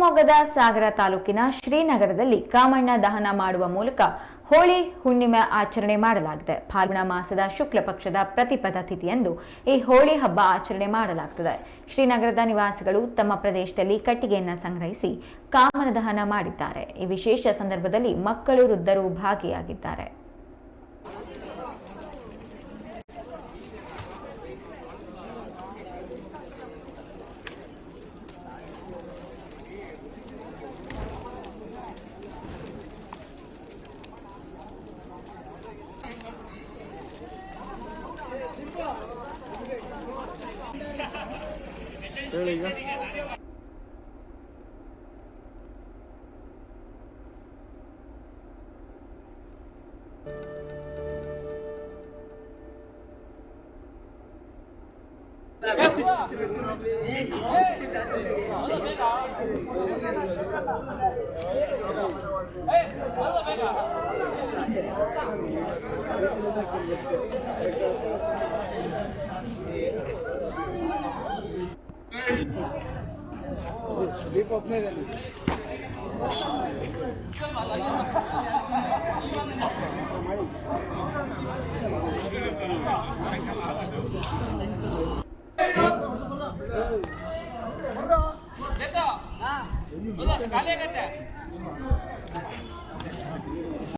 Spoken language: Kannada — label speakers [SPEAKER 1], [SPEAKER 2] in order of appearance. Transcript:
[SPEAKER 1] ಶಿವಮೊಗ್ಗದ ಸಾಗರ ತಾಲೂಕಿನ ಶ್ರೀನಗರದಲ್ಲಿ ಕಾಮಣ್ಣ ದಹನ ಮಾಡುವ ಮೂಲಕ ಹೋಳಿ ಹುಣ್ಣಿಮೆ ಆಚರಣೆ ಮಾಡಲಾಗಿದೆ. ಫಾಲ್ಗುಣ ಮಾಸದ ಶುಕ್ಲ ಪಕ್ಷದ ಪ್ರತಿಪದ ತಿಥಿಯಂದು ಈ ಹೋಳಿ ಹಬ್ಬ ಆಚರಣೆ ಮಾಡಲಾಗುತ್ತದೆ. ಶ್ರೀನಗರದ ನಿವಾಸಿಗಳು ತಮ್ಮ ಪ್ರದೇಶದಲ್ಲಿ ಕಟ್ಟಿಗೆಯನ್ನು ಸಂಗ್ರಹಿಸಿ ಕಾಮನ ದಹನ ಮಾಡಿದ್ದಾರೆ. ಈ ವಿಶೇಷ ಸಂದರ್ಭದಲ್ಲಿ ಮಕ್ಕಳು, ವೃದ್ಧರು ಭಾಗಿಯಾಗಿದ್ದಾರೆ.
[SPEAKER 2] देखो, खाली करते हैं।